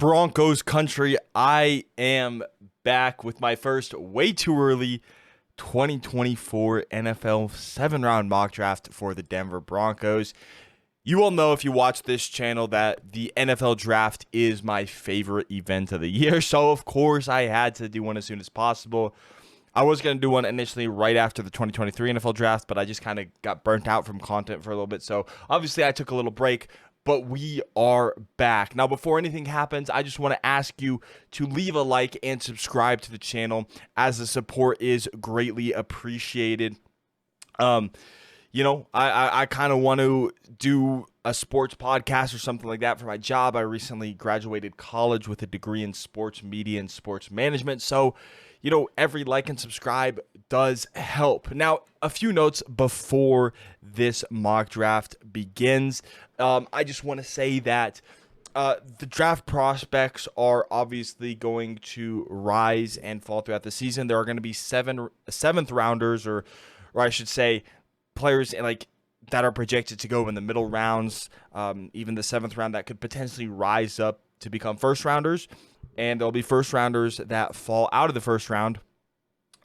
Broncos country, I am back with my first way too early 2024 NFL 7-round mock draft for the Denver Broncos. You all know if you watch this channel that the NFL draft is my favorite event of the year, so of course I had to do one as soon as possible. I was going to do one initially right after the 2023 NFL draft, but I just kind of got burnt out from content for a little bit, so obviously I took a little break. But we are back. Now, before anything happens, I just want to ask you to leave a like and subscribe to the channel, as the support is greatly appreciated. I kind of want to do a sports podcast or something like that for my job. I recently graduated college with a degree in sports media and sports management. So, every like and subscribe does help. Now, a few notes before this mock draft begins. I just want to say that the draft prospects are obviously going to rise and fall throughout the season. There are going to be seventh rounders, or I should say, players that are projected to go in the middle rounds, even the seventh round, that could potentially rise up to become first rounders. And there'll be first rounders that fall out of the first round.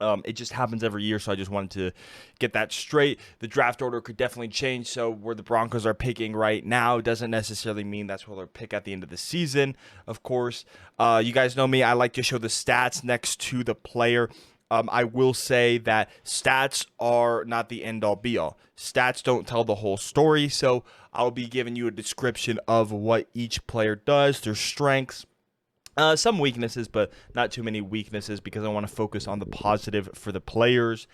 It just happens every year, so I just wanted to get that straight. The draft order could definitely change, so where the Broncos are picking right now doesn't necessarily mean that's where they'll pick at the end of the season, of course. You guys know me. I like to show the stats next to the player. I will say that stats are not the end-all, be-all. Stats don't tell the whole story, so I'll be giving you a description of what each player does, their strengths, some weaknesses, but not too many weaknesses, because I want to focus on the positive for the players.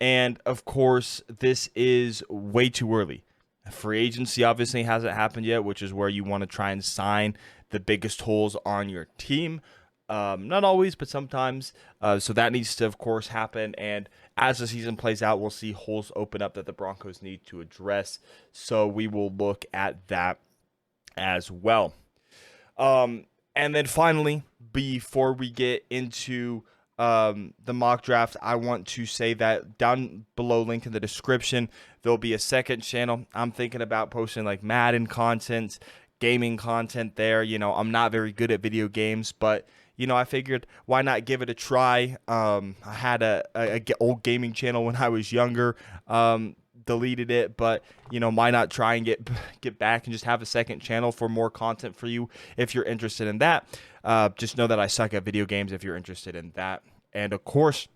And, of course, this is way too early. Free agency obviously hasn't happened yet, which is where you want to try and sign the biggest holes on your team. Not always, but sometimes. So that needs to, of course, happen. And as the season plays out, we'll see holes open up that the Broncos need to address. So we will look at that as well. And then finally, before we get into the mock draft, I want to say that down below, link in the description, there'll be a second channel. I'm thinking about posting like Madden content, gaming content there. I'm not very good at video games, but I figured why not give it a try. I had a old gaming channel when I was younger. Deleted it, but why not try and get back and just have a second channel for more content for you if you're interested in that. Just know that I suck at video games if you're interested in that. And of course,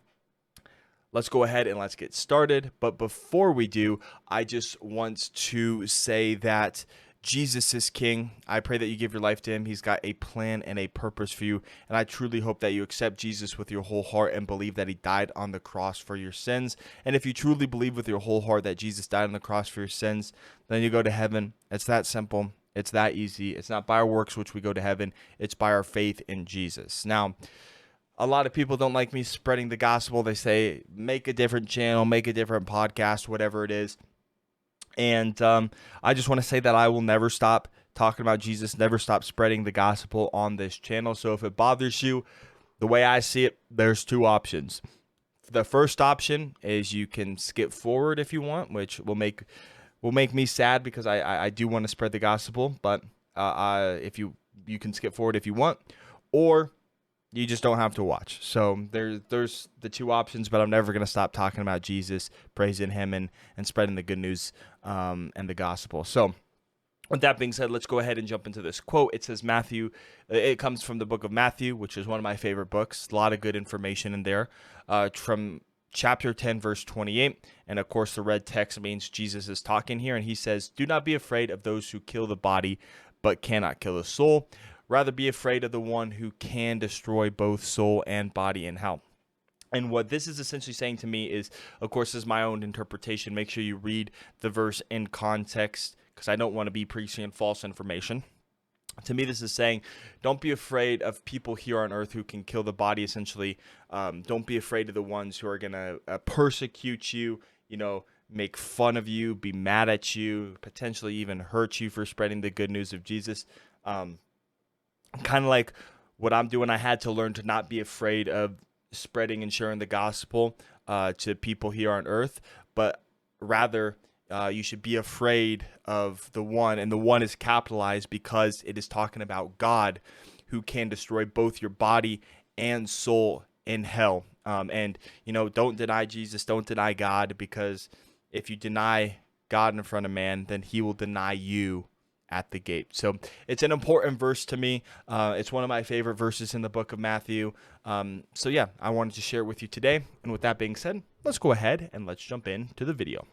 let's go ahead and let's get started. But before we do, I just want to say that Jesus is king. I pray that you give your life to him. He's got a plan and a purpose for you. And I truly hope that you accept Jesus with your whole heart and believe that he died on the cross for your sins. And if you truly believe with your whole heart that Jesus died on the cross for your sins, then you go to heaven. It's that simple. It's that easy. It's not by our works which we go to heaven. It's by our faith in Jesus. Now, a lot of people don't like me spreading the gospel. They say, make a different channel, make a different podcast, whatever it is. And I just want to say that I will never stop talking about Jesus, never stop spreading the gospel on this channel. So if it bothers you, the way I see it, there's two options. The first option is you can skip forward if you want, which will make me sad, because I do want to spread the gospel. But if you can skip forward if you want, or you just don't have to watch. So there's the two options, but I'm never going to stop talking about Jesus, praising him, and spreading the good news and the gospel. So with that being said, let's go ahead and jump into this quote. It says it comes from the book of Matthew, which is one of my favorite books. A lot of good information in there, from chapter 10, verse 28. And of course, the red text means Jesus is talking here. And he says, "Do not be afraid of those who kill the body, but cannot kill the soul. Rather be afraid of the one who can destroy both soul and body in hell." And what this is essentially saying to me is, of course, this is my own interpretation. Make sure you read the verse in context, because I don't want to be preaching false information. To me, this is saying, don't be afraid of people here on earth who can kill the body, essentially. Don't be afraid of the ones who are going to persecute you, make fun of you, be mad at you, potentially even hurt you for spreading the good news of Jesus. Kind of like what I'm doing, I had to learn to not be afraid of spreading and sharing the gospel to people here on earth, but rather you should be afraid of the one, and the one is capitalized because it is talking about God, who can destroy both your body and soul in hell. And, don't deny Jesus, don't deny God, because if you deny God in front of man, then he will deny you at the gate. So it's an important verse to me. It's one of my favorite verses in the book of Matthew. So yeah, I wanted to share it with you today. And with that being said, let's go ahead and let's jump into the video.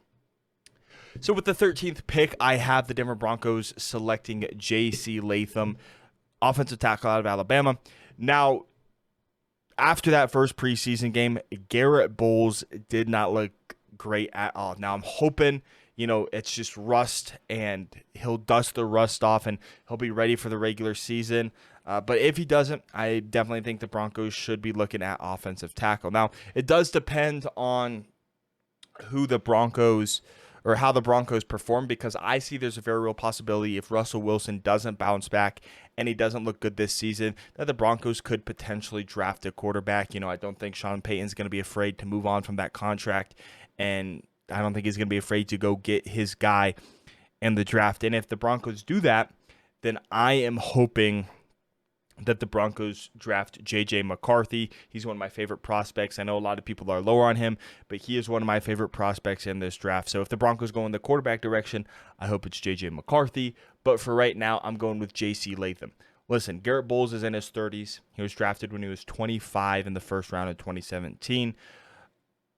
So with the 13th pick, I have the Denver Broncos selecting J.C. Latham, offensive tackle out of Alabama. Now, after that first preseason game, Garrett Bowles did not look great at all. Now, I'm hoping, it's just rust and he'll dust the rust off and he'll be ready for the regular season. But if he doesn't, I definitely think the Broncos should be looking at offensive tackle. Now, it does depend on who the Broncos or how the Broncos perform, because I see there's a very real possibility if Russell Wilson doesn't bounce back and he doesn't look good this season, that the Broncos could potentially draft a quarterback. I don't think Sean Payton's going to be afraid to move on from that contract, and I don't think he's going to be afraid to go get his guy in the draft. And if the Broncos do that, then I am hoping that the Broncos draft J.J. McCarthy. He's one of my favorite prospects. I know a lot of people are lower on him, but he is one of my favorite prospects in this draft. So if the Broncos go in the quarterback direction, I hope it's J.J. McCarthy. But for right now, I'm going with J.C. Latham. Listen, Garrett Bowles is in his 30s. He was drafted when he was 25 in the first round of 2017.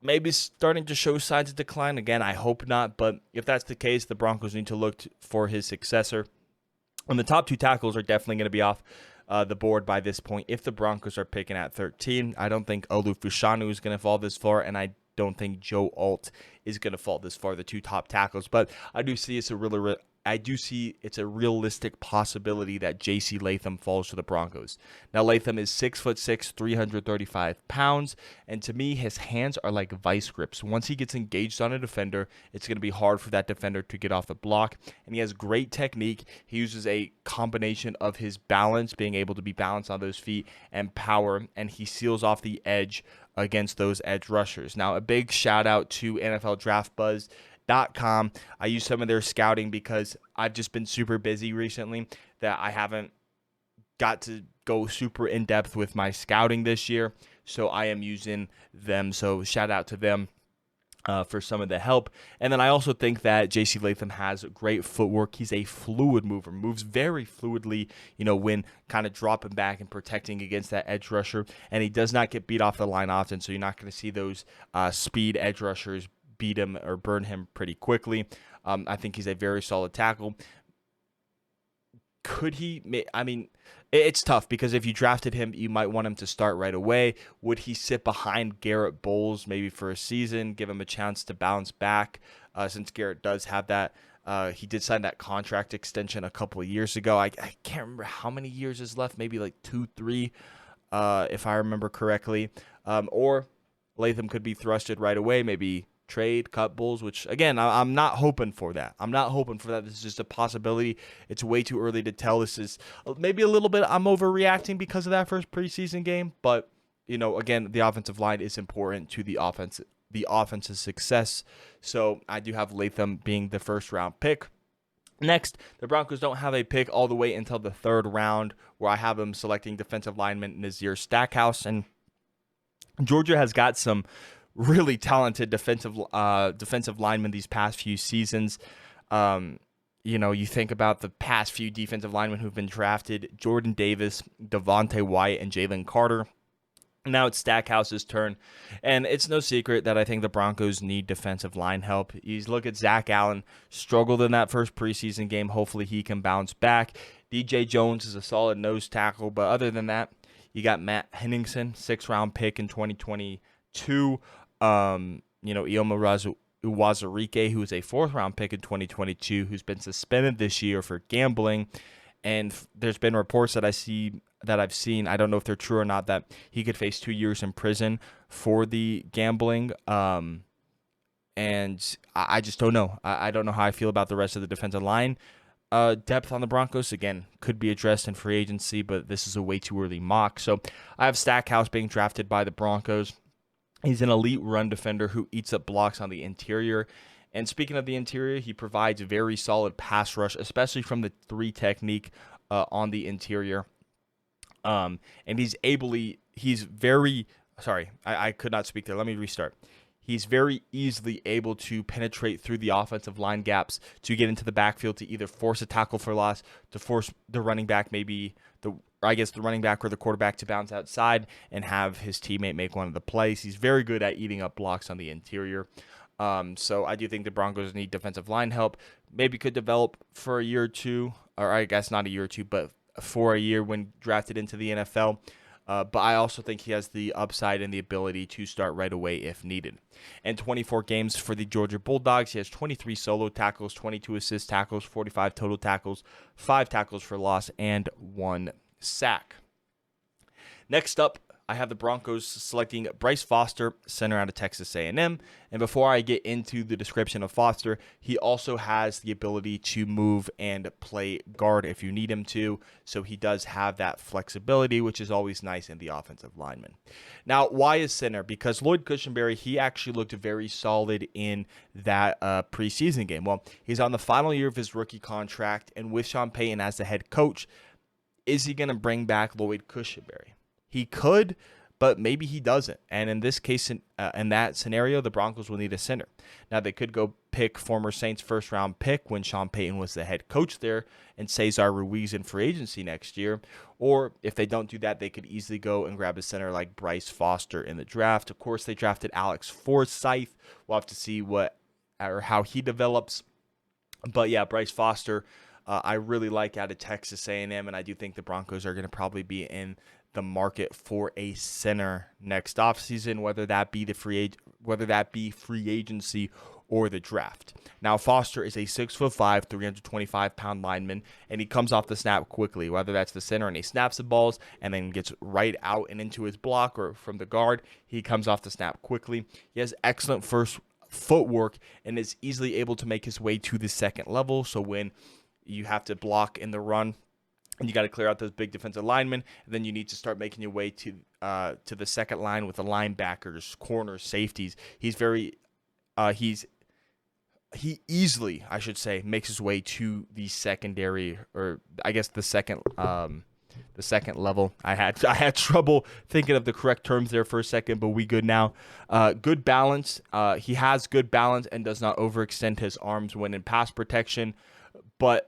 Maybe starting to show signs of decline. Again, I hope not. But if that's the case, the Broncos need to look for his successor. And the top two tackles are definitely going to be off the board by this point. If the Broncos are picking at 13, I don't think Olu Fashanu is going to fall this far, and I don't think Joe Alt is going to fall this far, the two top tackles. But I do see it's a realistic possibility that J.C. Latham falls to the Broncos. Now, Latham is 6'6", 335 pounds, and to me, his hands are like vice grips. Once he gets engaged on a defender, it's going to be hard for that defender to get off the block, and he has great technique. He uses a combination of his balance, being able to be balanced on those feet, and power, and he seals off the edge against those edge rushers. Now, a big shout out to NFL Draft Buzz.com. I use some of their scouting because I've just been super busy recently that I haven't got to go super in depth with my scouting this year. So I am using them. So shout out to them for some of the help. And then I also think that J.C. Latham has great footwork. He's a fluid mover, moves very fluidly, when kind of dropping back and protecting against that edge rusher. And he does not get beat off the line often. So you're not going to see those speed edge rushers beat him or burn him pretty quickly. I think he's a very solid tackle. Could he? It's tough because if you drafted him, you might want him to start right away. Would he sit behind Garrett Bowles maybe for a season, give him a chance to bounce back? Since Garrett does have that, he did sign that contract extension a couple of years ago. I can't remember how many years is left, maybe like 2, 3, if I remember correctly. Or Latham could be thrusted right away, maybe trade, cut Bulls, which, again, I'm not hoping for that. This is just a possibility. It's way too early to tell. This is maybe a little bit I'm overreacting because of that first preseason game, but, again, the offensive line is important to the offense's success. So I do have Latham being the first-round pick. Next, the Broncos don't have a pick all the way until the third round, where I have them selecting defensive lineman Nazir Stackhouse, and Georgia has got some really talented defensive linemen these past few seasons. You think about the past few defensive linemen who've been drafted: Jordan Davis, Devontae Wyatt, and Jalen Carter. Now it's Stackhouse's turn, and it's no secret that I think the Broncos need defensive line help. You look at Zach Allen, struggled in that first preseason game. Hopefully he can bounce back. DJ Jones is a solid nose tackle, but other than that, you got Matt Henningsen, 6th-round pick in 2022. Ioma Uwazurike, who is a 4th-round pick in 2022, who's been suspended this year for gambling. And there's been reports that I've seen, I don't know if they're true or not, that he could face 2 years in prison for the gambling. And I just don't know. I don't know how I feel about the rest of the defensive line. Depth on the Broncos, again, could be addressed in free agency, but this is a way too early mock. So I have Stackhouse being drafted by the Broncos. He's an elite run defender who eats up blocks on the interior. And speaking of the interior, he provides very solid pass rush, especially from the 3 technique on the interior. And I could not speak there. Let me restart. He's very easily able to penetrate through the offensive line gaps to get into the backfield to either force a tackle for loss, to force the running back, the running back or the quarterback to bounce outside and have his teammate make one of the plays. He's very good at eating up blocks on the interior. So I do think the Broncos need defensive line help. Maybe could develop for a year or two, or I guess not a year or two, but for a year when drafted into the NFL. But I also think he has the upside and the ability to start right away if needed. In 24 games for the Georgia Bulldogs, he has 23 solo tackles, 22 assist tackles, 45 total tackles, 5 tackles for loss, and 1 sack. Next up, I have the Broncos selecting Bryce Foster, center out of Texas A&M. And before I get into the description of Foster, he also has the ability to move and play guard if you need him to. So he does have that flexibility, which is always nice in the offensive lineman. Now, why is center? Because Lloyd Cushenberry, he actually looked very solid in that preseason game. Well, he's on the final year of his rookie contract, and with Sean Payton as the head coach, is he going to bring back Lloyd Cushenberry? He could, but maybe he doesn't. And in this case, in that scenario, the Broncos will need a center. Now, they could go pick former Saints first-round pick when Sean Payton was the head coach there and Cesar Ruiz in free agency next year. Or if they don't do that, they could easily go and grab a center like Bryce Foster in the draft. Of course, they drafted Alex Forsyth. We'll have to see how he develops. But yeah, Bryce Foster, I really like out of Texas A&M, and I do think the Broncos are going to probably be in the market for a center next offseason, whether that be free agency or the draft. Now, Foster is a 6'5", 325-pound lineman, and he comes off the snap quickly, whether that's the center and he snaps the balls and then gets right out and into his block, or from the guard, he comes off the snap quickly. He has excellent first footwork and is easily able to make his way to the second level. So when you have to block in the run, and you got to clear out those big defensive linemen, and then you need to start making your way to the second line with the linebackers, corners, safeties. He easily, I should say, makes his way to the secondary, or I guess the second level. I had trouble thinking of the correct terms there for a second, but we good now. Good balance. He has good balance and does not overextend his arms when in pass protection, but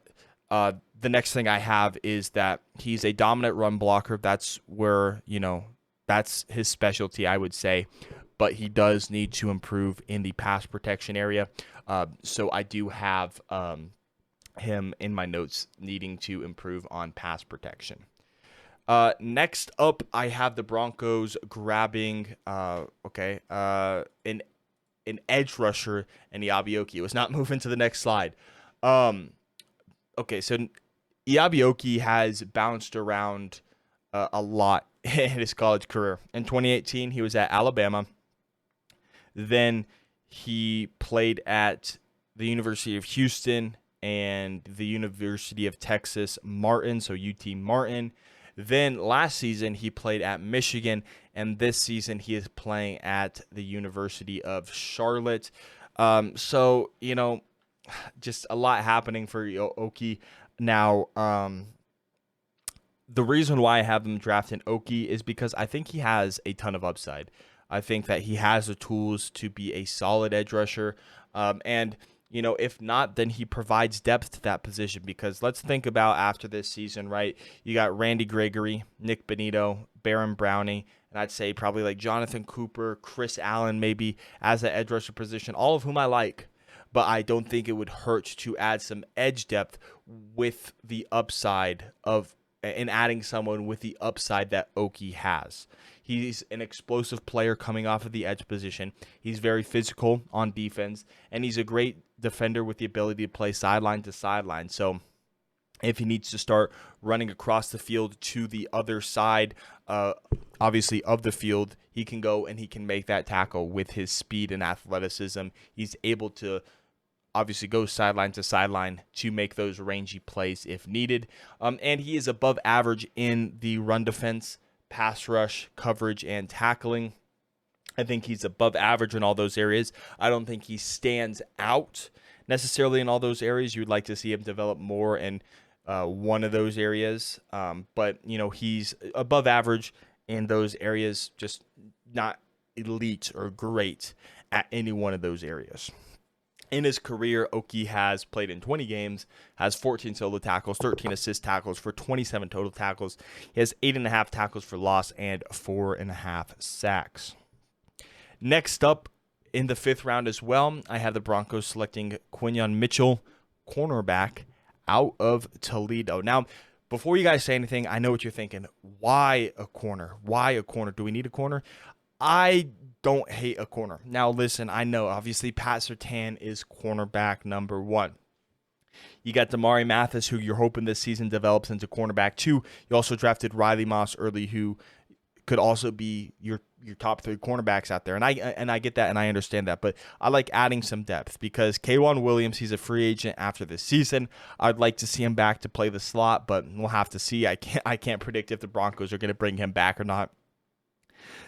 the next thing I have is that he's a dominant run blocker. That's where, that's his specialty, I would say. But he does need to improve in the pass protection area. So I do have him in my notes needing to improve on pass protection. Next up, I have the Broncos grabbing an edge rusher in Eyabi Okie. It was not moving to the next slide. Okay, so Eyabi Okie has bounced around a lot in his college career. In 2018, he was at Alabama. Then he played at the University of Houston and the University of Texas Martin, so UT Martin. Then last season, he played at Michigan, and this season he is playing at the University of Charlotte. So, just a lot happening for Okie. Now, the reason why I have him drafted Okie is because I think he has a ton of upside. I think that he has the tools to be a solid edge rusher. And if not, then he provides depth to that position, because let's think about after this season, right? You got Randy Gregory, Nick Benito, Baron Browning, and I'd say probably like Jonathan Cooper, Chris Allen maybe as an edge rusher position, all of whom I like. But I don't think it would hurt to add some edge depth with the upside and adding someone with the upside that Okie has. He's an explosive player coming off of the edge position. He's very physical on defense, and he's a great defender with the ability to play sideline to sideline. So if he needs to start running across the field to the other side, obviously, of the field, he can go and he can make that tackle with his speed and athleticism. He's able to obviously go sideline to sideline to make those rangy plays if needed. And he is above average in the run defense, pass rush, coverage, and tackling. I think he's above average in all those areas. I don't think he stands out necessarily in all those areas. You would like to see him develop more and one of those areas. But, he's above average in those areas, just not elite or great at any one of those areas. In his career, Okie has played in 20 games, has 14 solo tackles, 13 assist tackles for 27 total tackles. He has 8.5 tackles for loss and 4.5 sacks. Next up in the 5th round as well, I have the Broncos selecting Quinyon Mitchell, cornerback, out of Toledo. Now, before you guys say anything, I know what you're thinking. Why a corner? Why a corner? Do we need a corner? I don't hate a corner. Now, listen, I know, obviously, Pat Surtain is cornerback number 1. You got Damari Mathis, who you're hoping this season develops into cornerback 2. You also drafted Riley Moss early, who could also be your top 3 cornerbacks out there. And I get that, and I understand that. But I like adding some depth because K'Wan Williams, he's a free agent after this season. I'd like to see him back to play the slot, but we'll have to see. I can't predict if the Broncos are going to bring him back or not.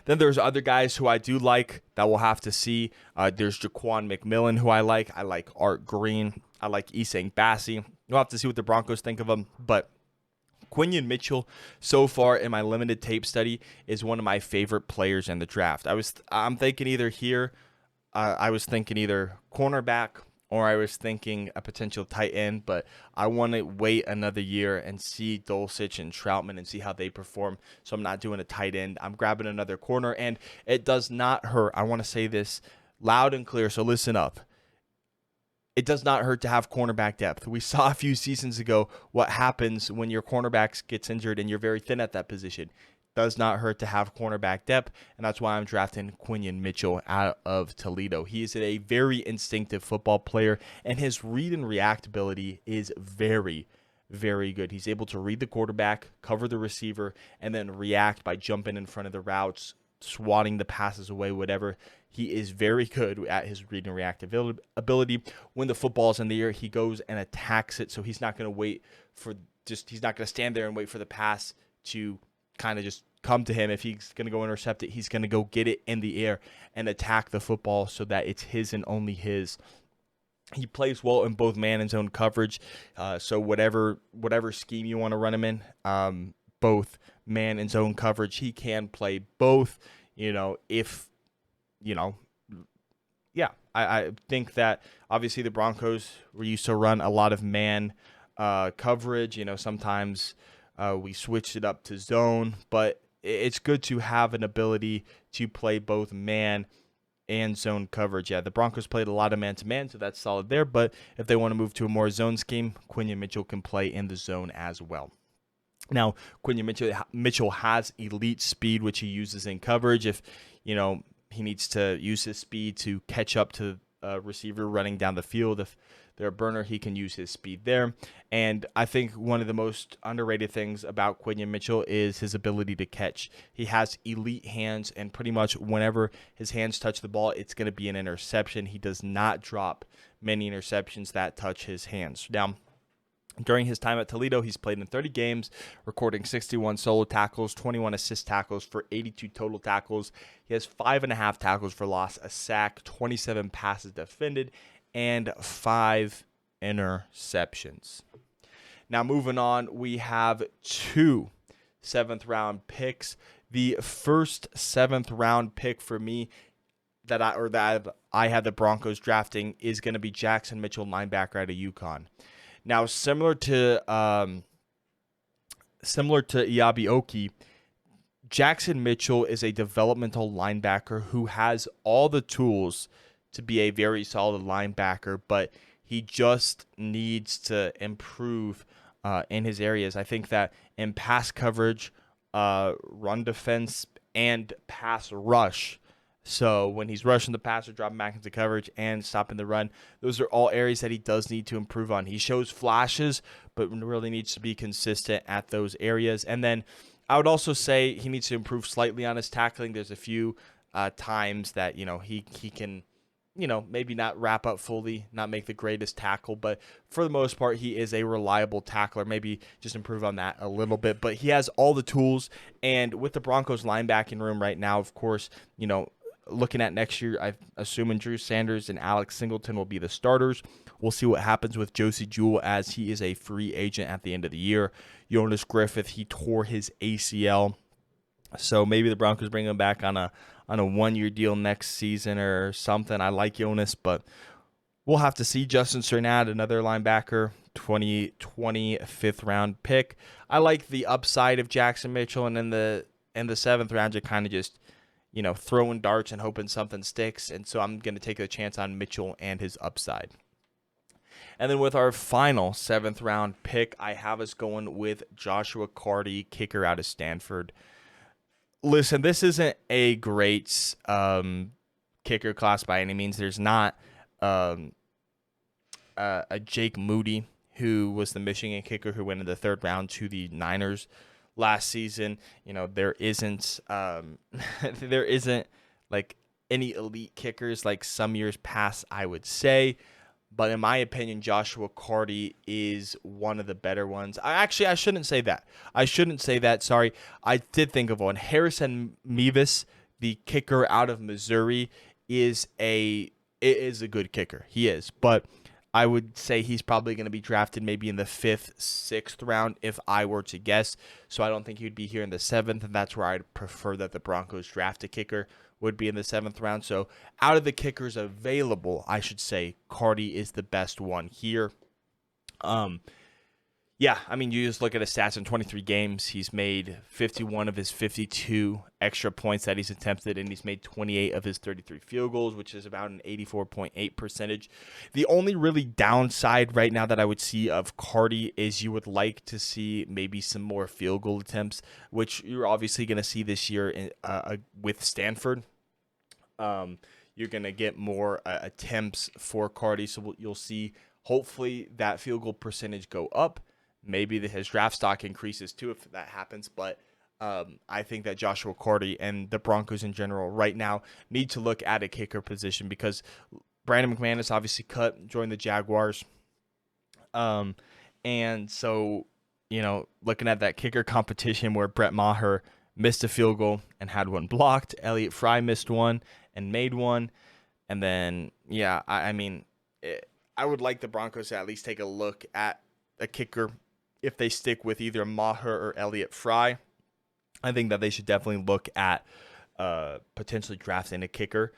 Then there's other guys who I do like that we'll have to see. There's Jaquan McMillan, who I like. I like Art Green. I like Isang Bassi. We'll have to see what the Broncos think of him. But Quinyon Mitchell, so far in my limited tape study, is one of my favorite players in the draft. I'm thinking either here, I was thinking either cornerback, or I was thinking a potential tight end, but I want to wait another year and see Dulcich and Troutman and see how they perform. So I'm not doing a tight end. I'm grabbing another corner, and it does not hurt. I want to say this loud and clear, so listen up. It does not hurt to have cornerback depth. We saw a few seasons ago what happens when your cornerback gets injured and you're very thin at that position. Does not hurt to have cornerback depth, and that's why I'm drafting Quinyon Mitchell out of Toledo. He is a very instinctive football player, and his read and react ability is very, very good. He's able to read the quarterback, cover the receiver, and then react by jumping in front of the routes, swatting the passes away, whatever. He is very good at his read and react ability. When the football's in the air, he goes and attacks it, so he's not going to he's not going to stand there and wait for the pass to kind of just come to him. If he's going to go intercept it, he's going to go get it in the air and attack the football so that it's his and only his. He plays well in both man and zone coverage. So whatever scheme you want to run him in, both man and zone coverage, he can play both. I think that obviously the Broncos were used to run a lot of man coverage. Sometimes we switched it up to zone, but it's good to have an ability to play both man and zone coverage. Yeah, the Broncos played a lot of man-to-man, so that's solid there. But if they want to move to a more zone scheme, Quinyon Mitchell can play in the zone as well. Now, Quinyon Mitchell has elite speed, which he uses in coverage. If, he needs to use his speed to catch up to a receiver running down the field. If they're a burner, he can use his speed there. And I think one of the most underrated things about Quinyon Mitchell is his ability to catch. He has elite hands, and pretty much whenever his hands touch the ball, it's going to be an interception. He does not drop many interceptions that touch his hands. Now, during his time at Toledo, he's played in 30 games, recording 61 solo tackles, 21 assist tackles for 82 total tackles. He has 5.5 tackles for loss, a sack, 27 passes defended, and 5 interceptions. Now, moving on, we have 2 7th-round picks. The first 7th-round pick for me that I have the Broncos drafting is going to be Jackson Mitchell, linebacker out of UConn. Now, similar to Eyabi Okie, Jackson Mitchell is a developmental linebacker who has all the tools to be a very solid linebacker, but he just needs to improve in his areas. I think that in pass coverage, run defense, and pass rush, so when he's rushing the passer, dropping back into coverage, and stopping the run, those are all areas that he does need to improve on. He shows flashes, but really needs to be consistent at those areas. And then I would also say he needs to improve slightly on his tackling. There's a few times that he can maybe not wrap up fully, not make the greatest tackle, but for the most part, he is a reliable tackler. Maybe just improve on that a little bit, but he has all the tools. And with the Broncos linebacking room right now, of course, looking at next year, I'm assuming Drew Sanders and Alex Singleton will be the starters. We'll see what happens with Josie Jewell as he is a free agent at the end of the year. Jonas Griffith, he tore his ACL. So maybe the Broncos bring him back on a 1-year deal next season or something. I like Jonas, but we'll have to see. Justin Cernat, another linebacker, 2020 5th-round pick. I like the upside of Jackson Mitchell, and in the 7th round, you're kind of just, throwing darts and hoping something sticks. And so I'm going to take a chance on Mitchell and his upside. And then with our final 7th-round pick, I have us going with Joshua Karty, kicker out of Stanford. Listen, this isn't a great kicker class by any means. There's not a Jake Moody, who was the Michigan kicker who went in the 3rd round to the Niners last season. There isn't like any elite kickers like some years past, I would say. But in my opinion, Joshua Karty is one of the better ones. I shouldn't say that. Sorry. I did think of one. Harrison Mevis, the kicker out of Missouri, is a good kicker. He is. But I would say he's probably going to be drafted maybe in the 5th, 6th round if I were to guess. So I don't think he'd be here in the 7th, and that's where I'd prefer that the Broncos draft a kicker, would be in the 7th round. So out of the kickers available, I should say Karty is the best one here. Yeah, I mean, you just look at his stats in 23 games. He's made 51 of his 52 extra points that he's attempted, and he's made 28 of his 33 field goals, which is about an 84.8 percentage. The only really downside right now that I would see of Karty is you would like to see maybe some more field goal attempts, which you're obviously going to see this year with Stanford. You're going to get more attempts for Karty, so you'll see hopefully that field goal percentage go up. Maybe his draft stock increases too if that happens, but I think that Joshua Karty and the Broncos in general right now need to look at a kicker position because Brandon McManus obviously joined the Jaguars. And so, looking at that kicker competition where Brett Maher missed a field goal and had one blocked, Elliott Fry missed one and made one. And then, I would like the Broncos to at least take a look at a kicker if they stick with either Maher or Elliott Fry. I think that they should definitely look at potentially drafting a kicker,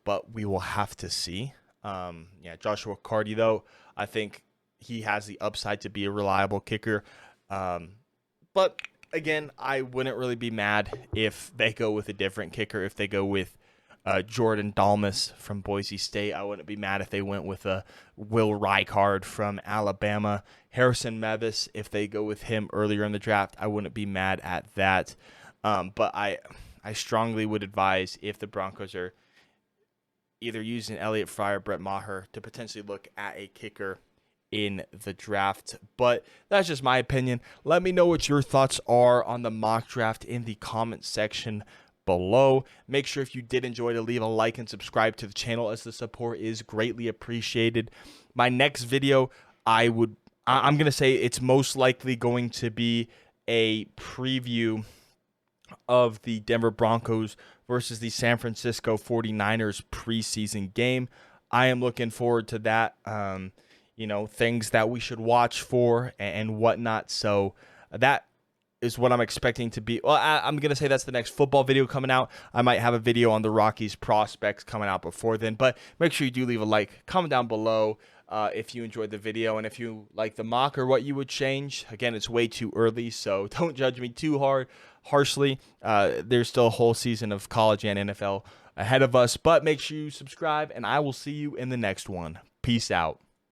but we will have to see. Joshua Karty, though, I think he has the upside to be a reliable kicker. But, again, I wouldn't really be mad if they go with a different kicker, if they go with Jordan Dalmas from Boise State. I wouldn't be mad if they went with Will Reichard from Alabama. Harrison Mevis, if they go with him earlier in the draft, I wouldn't be mad at that. But I strongly would advise, if the Broncos are either using Elliott Fry or Brett Maher, to potentially look at a kicker in the draft. But that's just my opinion. Let me know what your thoughts are on the mock draft in the comment section below. Make sure, if you did enjoy, to leave a like and subscribe to the channel, as the support is greatly appreciated. My next video, I'm going to say it's most likely going to be a preview of the Denver Broncos versus the San Francisco 49ers preseason game. I am looking forward to that. Things that we should watch for and whatnot. So that is what I'm expecting to be. Well, I'm going to say that's the next football video coming out. I might have a video on the Rockies prospects coming out before then, but make sure you do leave a like, comment down below if you enjoyed the video, and if you like the mock or what you would change. Again, it's way too early, so don't judge me too harshly. There's still a whole season of college and NFL ahead of us, but make sure you subscribe, and I will see you in the next one. Peace out.